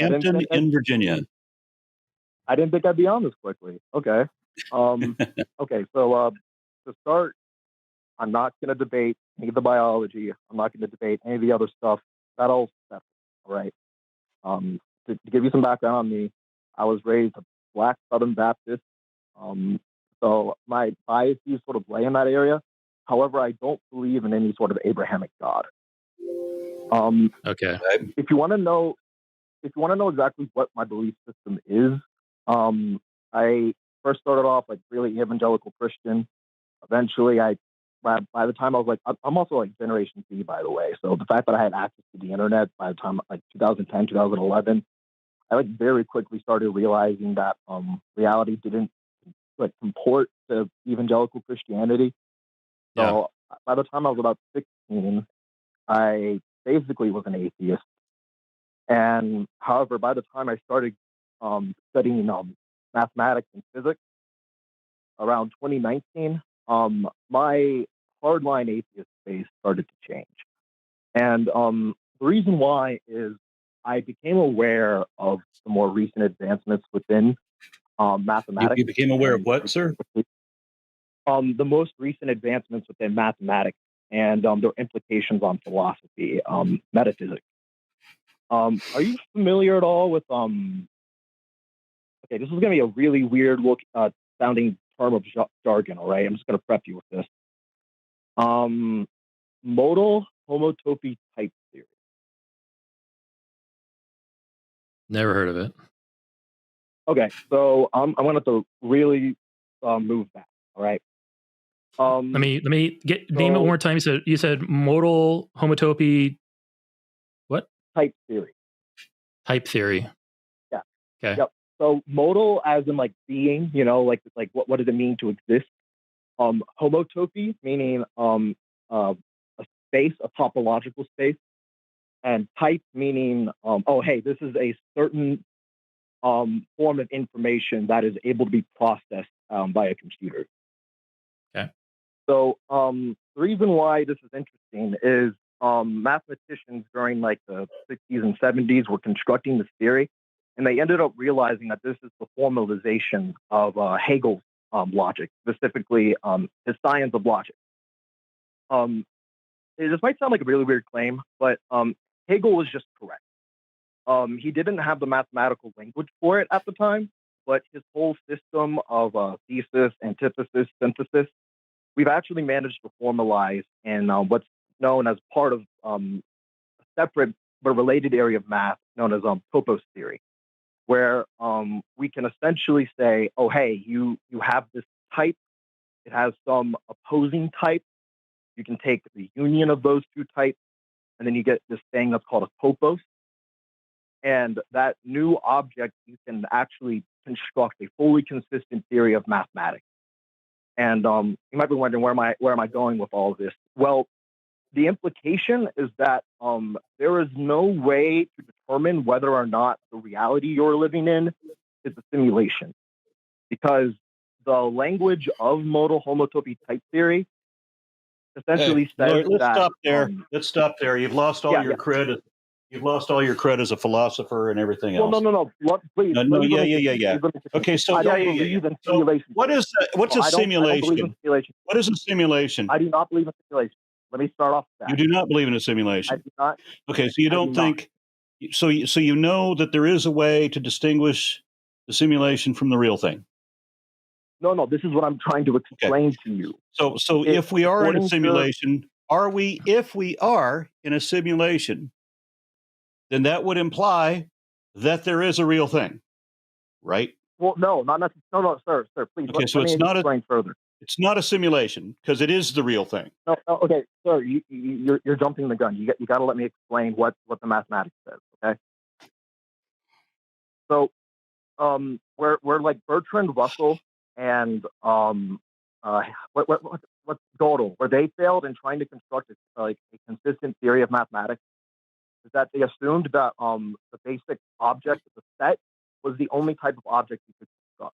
Hampton in Virginia. I didn't think I'd be on this quickly. Okay. Okay. So to start, I'm not going to debate any of the biology. I'm not going to debate any of the other stuff. That all stuff. All right. To give you some background on me, I was raised a Black Southern Baptist. So my biases sort of lay in that area. However, I don't believe in any sort of Abrahamic God. Okay. If you want to know exactly what my belief system is, I first started off like really evangelical Christian. Eventually, by the time I was like, I'm also like Generation Z, by the way. So the fact that I had access to the internet by the time like 2010, 2011, I like very quickly started realizing that reality didn't like comport to evangelical Christianity. So by the time I was about 16, I basically was an atheist. And however, by the time I started studying mathematics and physics around 2019, my hardline atheist space started to change. And the reason why is I became aware of the more recent advancements within mathematics. You became aware of what, sir? The most recent advancements within mathematics and their implications on philosophy, metaphysics. Are you familiar at all with okay, this is going to be a really weird sounding term of jargon, all right? I'm just going to prep you with this. Modal homotopy type theory. Never heard of it. Okay, so I'm going to have to really move back, all right? Let me name it one more time. You said modal homotopy. What? Type theory. Type theory. Yeah. Okay. Yep. So modal as in like being, like what does it mean to exist? Homotopy meaning a space, a topological space, and type meaning hey, this is a certain form of information that is able to be processed by a computer. Okay. So the reason why this is interesting is mathematicians during like the 60s and 70s were constructing this theory, and they ended up realizing that this is the formalization of Hegel's logic, specifically his science of logic. This might sound like a really weird claim, but Hegel was just correct. He didn't have the mathematical language for it at the time, but his whole system of thesis, antithesis, synthesis, we've actually managed to formalize in what's known as part of a separate but related area of math known as topos theory, where we can essentially say, oh, hey, you have this type. It has some opposing type. You can take the union of those two types, and then you get this thing that's called a topos. And that new object, you can actually construct a fully consistent theory of mathematics. And you might be wondering, where am I going with all of this? Well, the implication is that there is no way to determine whether or not the reality you're living in is a simulation, because the language of modal homotopy type theory essentially says let's that. Stop there. Let's stop there. You've lost all your credit. You've lost all your credit as a philosopher and everything else. Well, no. Please. No, yeah. Okay, so I don't believe in so simulation. what's a simulation? I don't believe in simulation. What is a simulation? I do not believe in simulation. Let me start off with that. You do not believe in a simulation. I do not. Okay, so you don't think. So you know that there is a way to distinguish the simulation from the real thing. No. This is what I'm trying to explain to you. So if we are in a simulation, if we are in a simulation, then that would imply that there is a real thing, right? Well, no, not necessarily. No, sir, please. Okay, so it's not explain further. It's not a simulation because it is the real thing. No, okay, sir, you're jumping the gun. You got to let me explain what the mathematics says. Okay. So, we're like Bertrand Russell and what's Gödel, where they failed in trying to construct a consistent theory of mathematics, is that they assumed that the basic object of the set was the only type of object you could construct.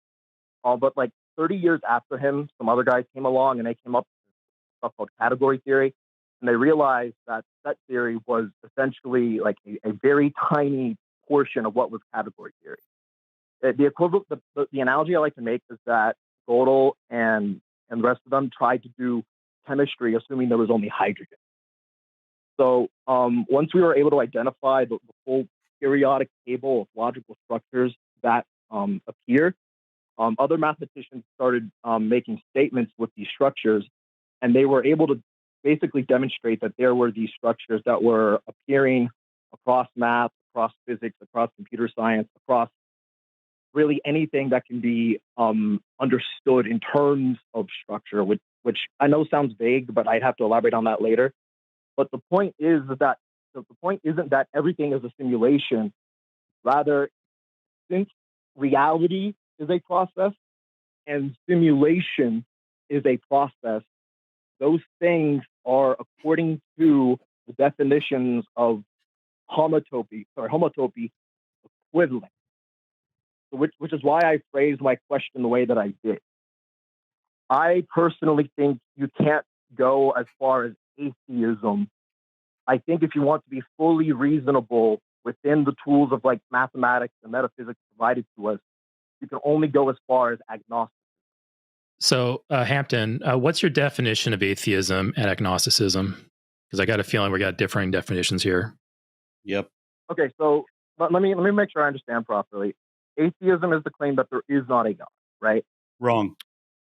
But like 30 years after him, some other guys came along and they came up with stuff called category theory, and they realized that set theory was essentially like a very tiny portion of what was category theory. The equivalent, the analogy I like to make is that Gödel and the rest of them tried to do chemistry, assuming there was only hydrogen. So once we were able to identify the full periodic table of logical structures that appear, other mathematicians started making statements with these structures, and they were able to basically demonstrate that there were these structures that were appearing across math, across physics, across computer science, across really anything that can be understood in terms of structure, which I know sounds vague, but I'd have to elaborate on that later. But the point is that the point isn't that everything is a simulation. Rather, since reality is a process and simulation is a process, those things are according to the definitions of homotopy equivalent. Which is why I phrased my question the way that I did. I personally think you can't go as far as atheism. I think if you want to be fully reasonable within the tools of like mathematics and metaphysics provided to us, you can only go as far as agnostic. So, Hampton, what's your definition of atheism and agnosticism? Because I got a feeling we got differing definitions here. Yep. Okay, so let me make sure I understand properly. Atheism is the claim that there is not a God, right? Wrong.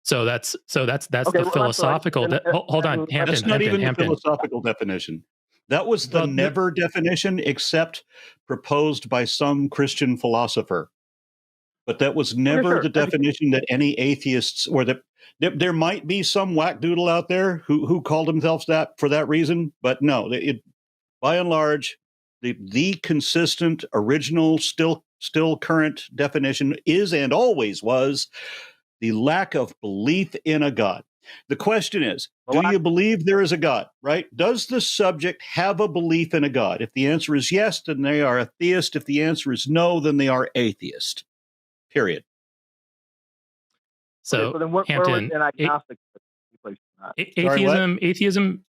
So that's Okay, the philosophical. Hold on, Hampton. That's not even Hampton. the philosophical definition. That was the never definition, except proposed by some Christian philosopher. But that was never the definition that any atheists, or that there might be some whackdoodle out there who called themselves that for that reason. But no, by and large, the consistent, original, still current definition is and always was the lack of belief in a God. The question is, do you believe there is a God, right? Does the subject have a belief in a God? If the answer is yes, then they are a theist. If the answer is no, then they are atheist. Period. So then Hampton, where would an agnostic atheism.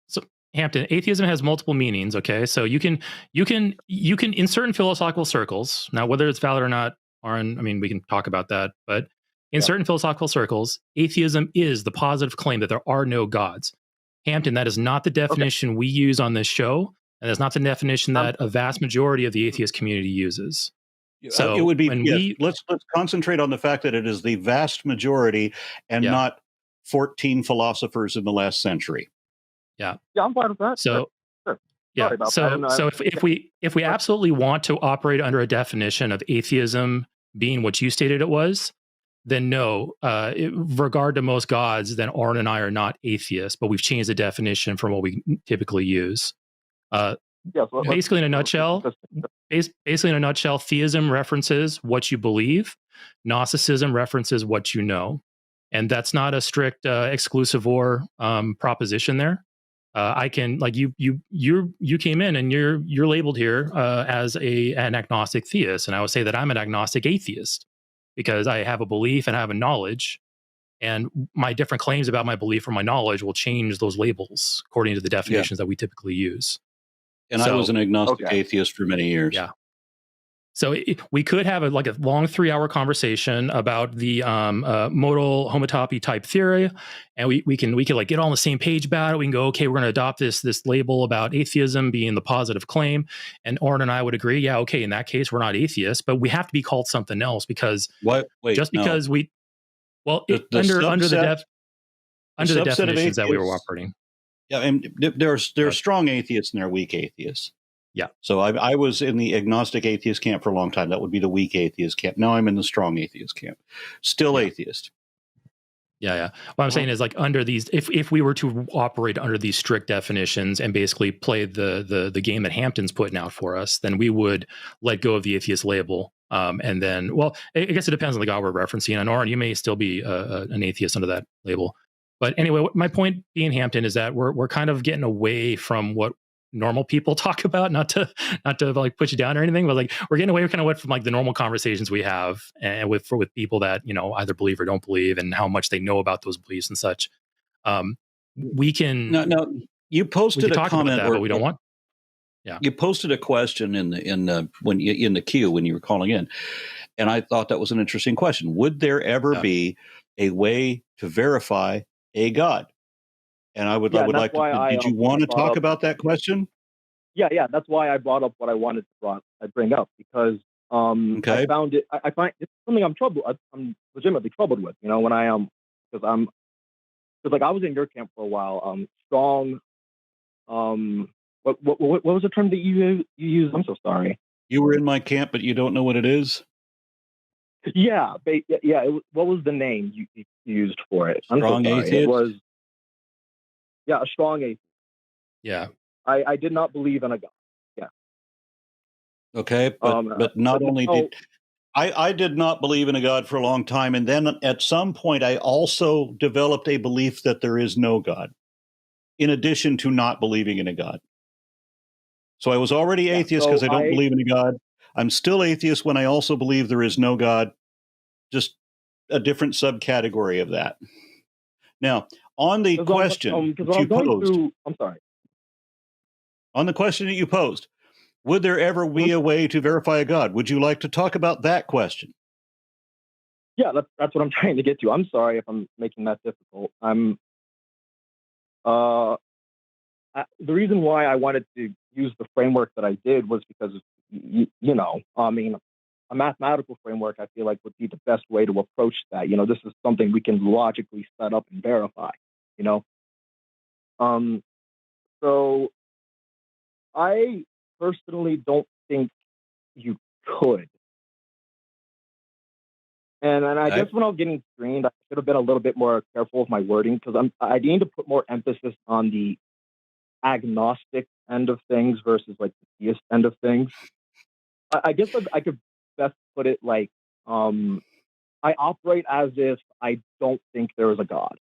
So Hampton, atheism has multiple meanings. Okay, so you can in certain philosophical circles. Now, whether it's valid or not, Aron, I mean, we can talk about that. But in certain philosophical circles, atheism is the positive claim that there are no gods. Hampton, that is not the definition we use on this show, and that's not the definition that a vast majority of the atheist community uses. So it would be let's concentrate on the fact that it is the vast majority and not 14 philosophers in the last century. Yeah, I'm fine with that. So sure. Yeah. So if we absolutely want to operate under a definition of atheism being what you stated it was, then no, regard to most gods, then Aron and I are not atheists, but we've changed the definition from what we typically use. Basically, in a nutshell, theism references what you believe. Gnosticism references what you know, and that's not a strict exclusive or proposition there. I can, like, you came in and you're labeled here as an agnostic theist, and I would say that I'm an agnostic atheist because I have a belief and I have a knowledge, and my different claims about my belief or my knowledge will change those labels according to the definitions that we typically use. And I was an agnostic atheist for many years. Yeah. So we could have a long 3-hour conversation about the modal homotopy type theory, and we can like get all on the same page about it. We can go, okay, we're going to adopt this label about atheism being the positive claim, and Aron and I would agree, yeah, okay, in that case we're not atheists, but we have to be called something else because under the definitions that we were operating. Yeah, and there are strong atheists and there are weak atheists. Yeah. So I was in the agnostic atheist camp for a long time. That would be the weak atheist camp. Now I'm in the strong atheist camp. Still atheist. Yeah. What I'm saying is, like, under these, if we were to operate under these strict definitions and basically play the game that Hampton's putting out for us, then we would let go of the atheist label. And then, well, I guess it depends on the God we're referencing. And Aron, you may still be an atheist under that label. But anyway, my point being, Hampton, is that we're kind of getting away from what normal people talk about, not to like put you down or anything, but like we're getting away from like the normal conversations we have and with people that, you know, either believe or don't believe and how much they know about those beliefs and such. We can no you posted a comment but we don't want. Yeah. You posted a question in the queue when you were calling in, and I thought that was an interesting question. Would there ever be a way to verify a God? And I would like to. Did you want to talk about that question? Yeah. That's why I brought up what I wanted to bring up, because Okay. I found it. I find it's something I'm legitimately troubled with. When I because like I was in your camp for a while. Strong. What was the term that you used? I'm so sorry. You were in my camp, but you don't know what it is? Yeah, what was the name you used for it? I'm so Strong sorry. atheist? It was a strong atheist. Yeah. I did not believe in a God. Yeah. Okay, but not only did I did not believe in a God for a long time, and then at some point I also developed a belief that there is no God, in addition to not believing in a God. So I was already atheist because I don't believe in a God. I'm still atheist when I also believe there is no God, just a different subcategory of that. Now, on the question that you posed, I'm sorry. on the question that you posed, would there ever be a way to verify a God? Would you like to talk about that question? Yeah, that's what I'm trying to get to. I'm sorry if I'm making that difficult. The reason why I wanted to use the framework that I did was because, I mean, a mathematical framework, I feel like, would be the best way to approach that. This is something we can logically set up and verify, you know? So I personally don't think you could. And I guess when I was getting screened, I should have been a little bit more careful with my wording, because I need to put more emphasis on the agnostic end of things versus like the theist end of things. I guess I could best put it like, I operate as if I don't think there is a God,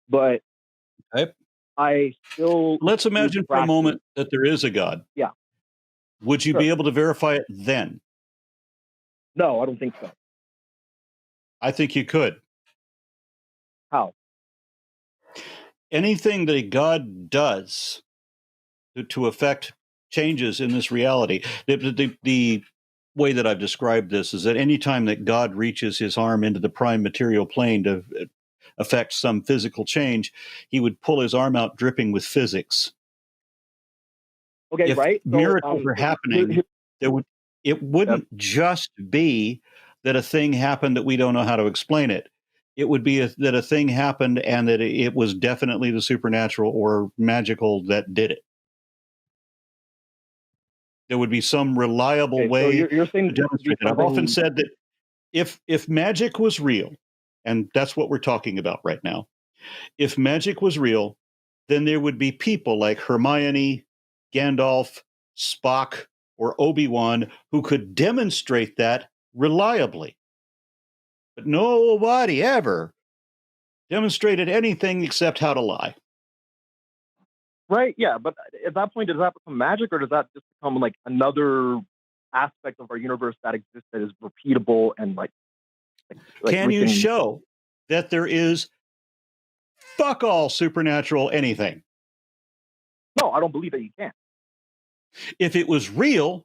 but I still. Let's imagine for a moment that there is a God. Yeah. Would you be able to verify it then? No, I don't think so. I think you could. How? Anything that a God does to affect changes in this reality, the way that I've described this is that anytime that God reaches his arm into the prime material plane to affect some physical change, he would pull his arm out dripping with physics. Okay, if right. miracles are happening, it wouldn't just be that a thing happened that we don't know how to explain it. It would be that a thing happened and that it was definitely the supernatural or magical that did it. There would be some reliable way you're saying to demonstrate it. I've often said that if magic was real, and that's what we're talking about right now, if magic was real, then there would be people like Hermione, Gandalf, Spock, or Obi-Wan who could demonstrate that reliably. But nobody ever demonstrated anything except how to lie. Right, yeah, but at that point, does that become magic, or does that just become like another aspect of our universe that exists that is repeatable and like can you show that there is fuck all supernatural anything? No, I don't believe that you can. If it was real,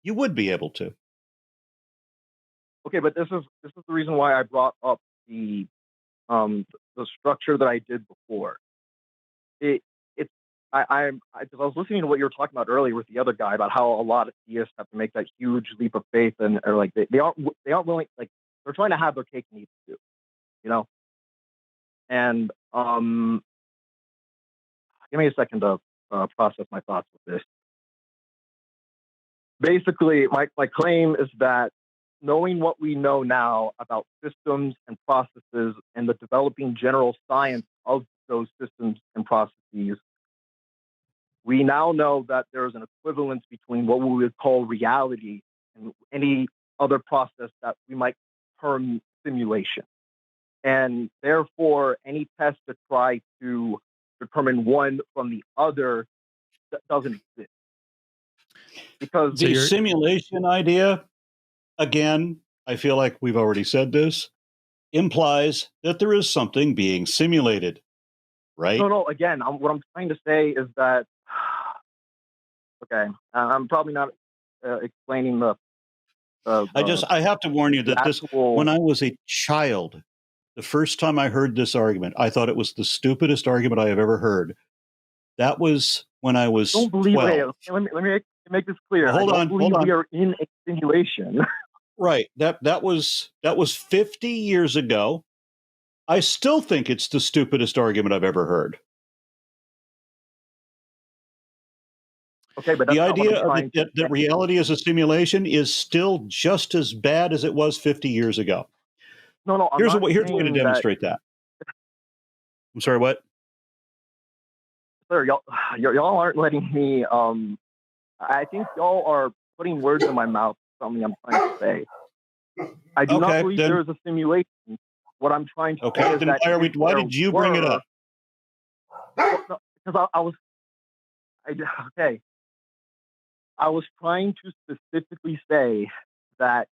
you would be able to. Okay, but this is the reason why I brought up the structure that I did before. I was listening to what you were talking about earlier with the other guy about how a lot of theists have to make that huge leap of faith, and or like they aren't willing, like they're trying to have their cake and eat it too, And give me a second to process my thoughts with this. Basically, my claim is that knowing what we know now about systems and processes and the developing general science of those systems and processes, we now know that there is an equivalence between what we would call reality and any other process that we might term simulation. And therefore, any test to try to determine one from the other doesn't exist. Because the simulation idea, again, I feel like we've already said this, implies that there is something being simulated, right? No, again, what I'm trying to say is that Okay, I'm probably not explaining the. I have to warn you that actual... when I was a child, the first time I heard this argument, I thought it was the stupidest argument I have ever heard. That was when I was 12. Okay, let me make this clear. Well, hold on. We are in a simulation. Right. That was 50 years ago. I still think it's the stupidest argument I've ever heard. Okay, but that's the idea that reality is a simulation is still just as bad as it was 50 years ago. No. Here's a way to demonstrate that. I'm sorry, what? Sir, y'all aren't letting me. I think y'all are putting words in my mouth. Something I'm trying to say. I do not believe there is a simulation. What I'm trying to say is that why did you bring it up? Because I was trying to specifically say that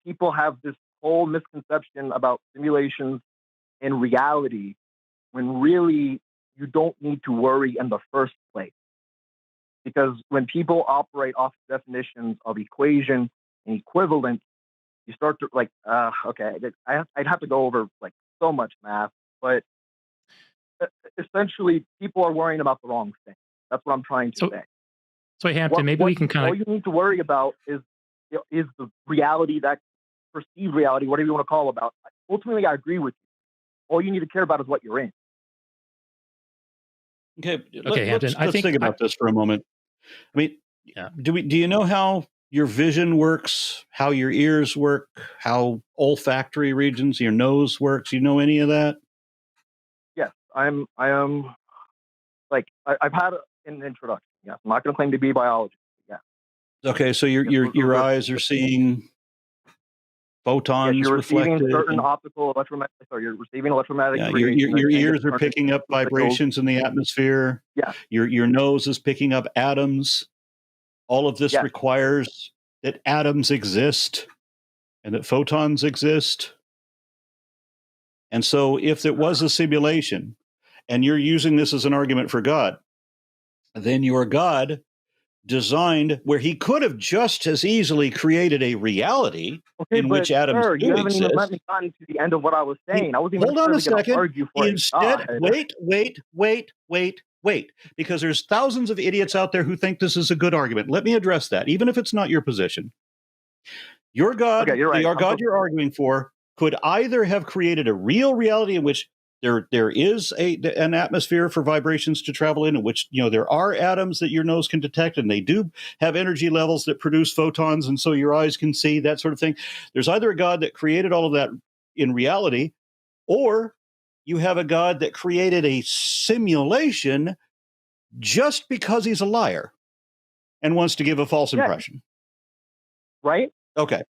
people have this whole misconception about simulations and reality when really you don't need to worry in the first place. Because when people operate off definitions of equation and equivalence, you start to I'd have to go over like so much math, but essentially people are worrying about the wrong thing. That's what I'm trying to say. So Hampton, we can kind of... All you need to worry about is the reality, that perceived reality, whatever you want to call it. Ultimately, I agree with you. All you need to care about is what you're in. Okay, Hampton. Let's think about this for a moment. I mean, do you know how your vision works, how your ears work, how olfactory regions, your nose works? You know any of that? Yes, I am. Like I've had an introduction. Yes, I'm not going to claim to be a biologist. Yeah. Okay, so your eyes are seeing photons. You're receiving reflected certain optical electromagnetic. Sorry, you're receiving electromagnetic. Yeah, your ears are picking up vibrations in the atmosphere. Yeah. Your nose is picking up atoms. All of this requires that atoms exist and that photons exist. And so if there was a simulation and you're using this as an argument for God, then your God designed where he could have just as easily created a reality in which atoms do you haven't exist. even let me gotten to the end of what I was saying. I wasn't even Hold on a second. Argue for Instead, wait, because there's thousands of idiots out there who think this is a good argument. Let me address that, even if it's not your position. Your God, you're right. the God you're arguing for, could either have created a real reality in which there is an atmosphere for vibrations to travel in which there are atoms that your nose can detect, and they do have energy levels that produce photons, and so your eyes can see that sort of thing. There's either a God that created all of that in reality, or you have a God that created a simulation just because he's a liar and wants to give a false impression. Right? Okay.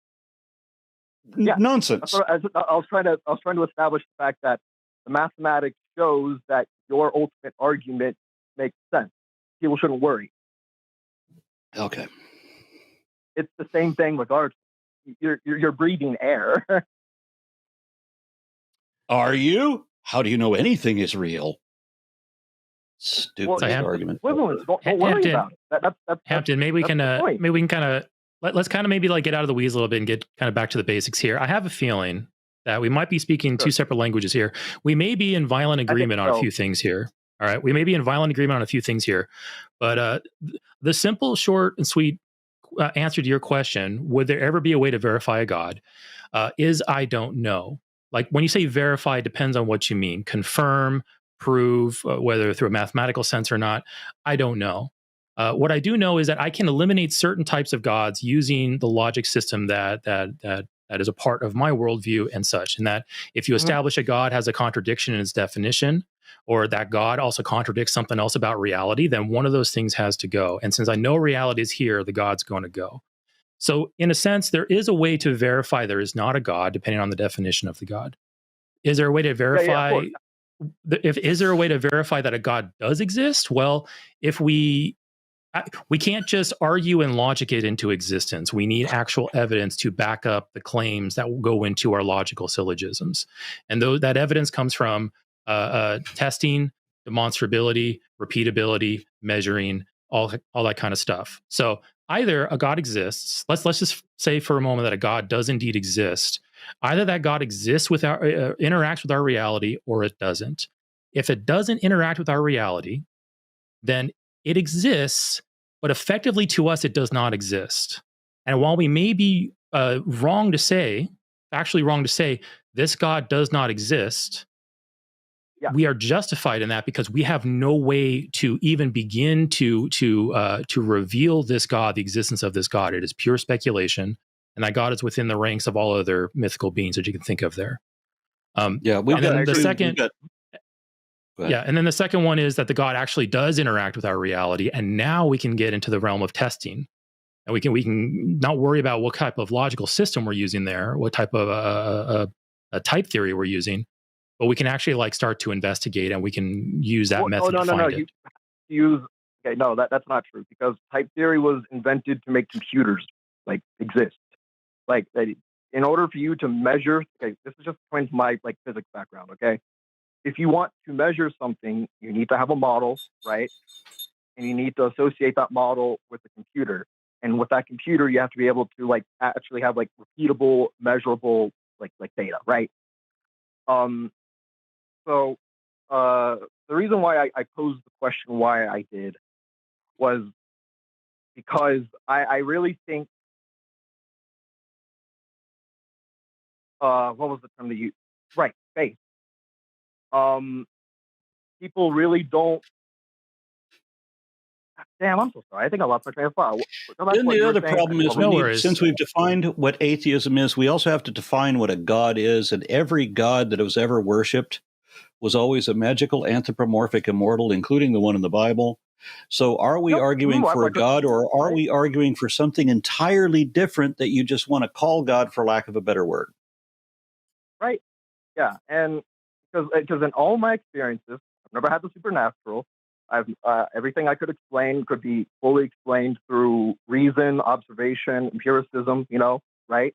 Nonsense. I was trying to establish the fact that the mathematics shows that your ultimate argument makes sense. People shouldn't worry. Okay. It's the same thing regardless. You're breathing air. Are you? How do you know anything is real? Stupid argument. Equivalence. Don't worry about it. Hampton, maybe we can kind of let's kind of maybe like get out of the weeds a little bit and get kind of back to the basics here. I have a feeling that we might be speaking two separate languages here. We may be in violent agreement on a few things here. All right. We may be in violent agreement on a few things here. But the simple, short, and sweet answer to your question, would there ever be a way to verify a God, is I don't know. Like when you say verify, it depends on what you mean. Confirm, prove, whether through a mathematical sense or not, I don't know. What I do know is that I can eliminate certain types of gods using the logic system that is a part of my worldview and such. And that if you establish a God has a contradiction in its definition, or that God also contradicts something else about reality, then one of those things has to go. And since I know reality is here, the God's going to go. So in a sense, there is a way to verify there is not a God, depending on the definition of the God. Is there a way to verify? Is there a way to verify that a God does exist? Well, if we can't just argue and logic it into existence. We need actual evidence to back up the claims that will go into our logical syllogisms. And that evidence comes from testing, demonstrability, repeatability, measuring, all that kind of stuff. So either a God exists. Let's just say for a moment that a God does indeed exist. Either that God exists with our interacts with our reality, or it doesn't. If it doesn't interact with our reality, then it exists, but effectively to us, it does not exist. And while we may be factually wrong to say this God does not exist, we are justified in that because we have no way to even begin to reveal this God, the existence of this God. It is pure speculation, and that God is within the ranks of all other mythical beings that you can think of there. And then the second one is that the God actually does interact with our reality, and now we can get into the realm of testing, and we can not worry about what type of logical system we're using there, what type of a type theory we're using. But we can actually like start to investigate, and we can use that method to find it. That's not true, because type theory was invented to make computers like exist. Like in order for you to measure, this is just according to my like physics background. Okay, if you want to measure something, you need to have a model, right? And you need to associate that model with the computer. And with that computer, you have to be able to like actually have like repeatable, measurable like data, right? So the reason why I posed the question why I did was because I really think, what was the term that you, right, faith. People really don't, damn, I'm so sorry. I think I lost my train of thought. Then the other problem is, since we've defined what atheism is, we also have to define what a God is, and every God that was ever worshipped was always a magical, anthropomorphic, immortal, including the one in the Bible. So are we arguing for a God, or are we arguing for something entirely different that you just want to call God, for lack of a better word? Right. Yeah. And because in all my experiences, I've never had the supernatural. Everything I could explain could be fully explained through reason, observation, empiricism, right?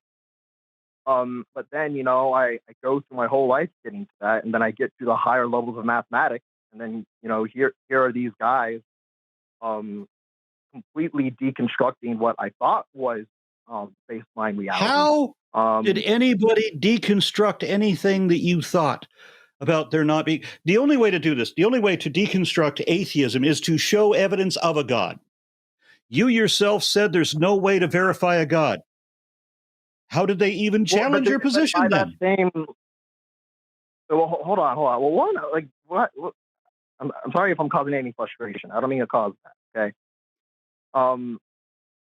But then, I go through my whole life getting to that, and then I get to the higher levels of mathematics, and then, here are these guys completely deconstructing what I thought was baseline reality. How did anybody deconstruct anything that you thought about there not being? The only way to do this, the only way to deconstruct atheism is to show evidence of a God. You yourself said there's no way to verify a God. How did they even challenge your position then? Hold on. Well, one, like, what? I'm sorry if I'm causing any frustration. I don't mean to cause that. Okay.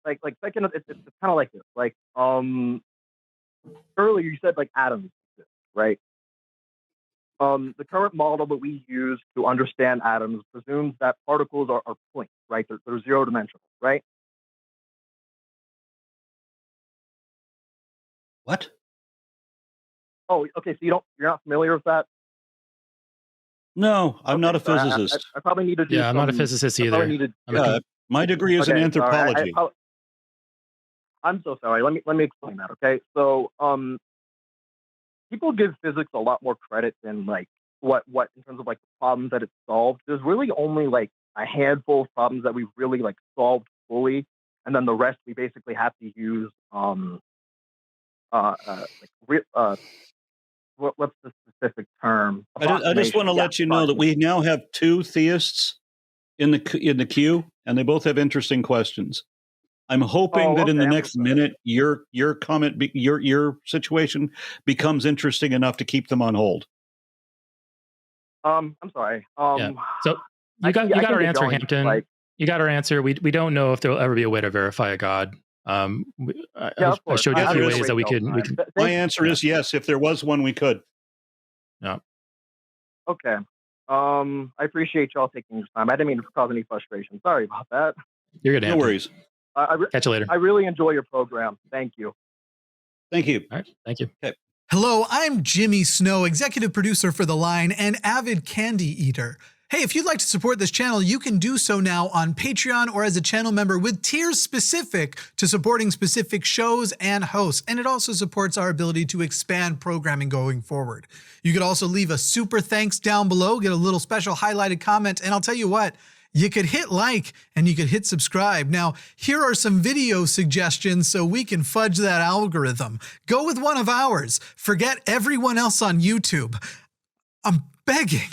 Like second, it's kind of like this. Like, earlier you said like atoms, right? The current model that we use to understand atoms presumes that particles are points, right? They're zero dimensional, right? What? Oh, okay. So you're not familiar with that? No, I'm not a physicist. I probably need to do. Yeah, I'm not a physicist either. My degree is in anthropology. I'm so sorry. Let me explain that. Okay, so people give physics a lot more credit than like what in terms of like the problems that it solved. There's really only like a handful of problems that we've really like solved fully, and then the rest we basically have to use what's the specific term? I just want to let you know that we now have two theists in the queue, and they both have interesting questions. I'm hoping that in the next minute, your comment, your situation becomes interesting enough to keep them on hold. I'm sorry. So you got our answer, Hampton. You got our answer. We don't know if there'll ever be a way to verify a God. I showed you a few ways that we could. My answer is yes. If there was one, we could. Yeah. Okay. I appreciate y'all taking your time. I didn't mean to cause any frustration. Sorry about that. You're good. No worries. Catch you later. I really enjoy your program. Thank you. Thank you. All right. Thank you. Okay. Hello, I'm Jimmy Snow, executive producer for The Line and avid candy eater. Hey, if you'd like to support this channel, you can do so now on Patreon or as a channel member with tiers specific to supporting specific shows and hosts. And it also supports our ability to expand programming going forward. You could also leave a super thanks down below, get a little special highlighted comment, and I'll tell you what, you could hit like and you could hit subscribe. Now, here are some video suggestions so we can fudge that algorithm. Go with one of ours. Forget everyone else on YouTube. I'm begging.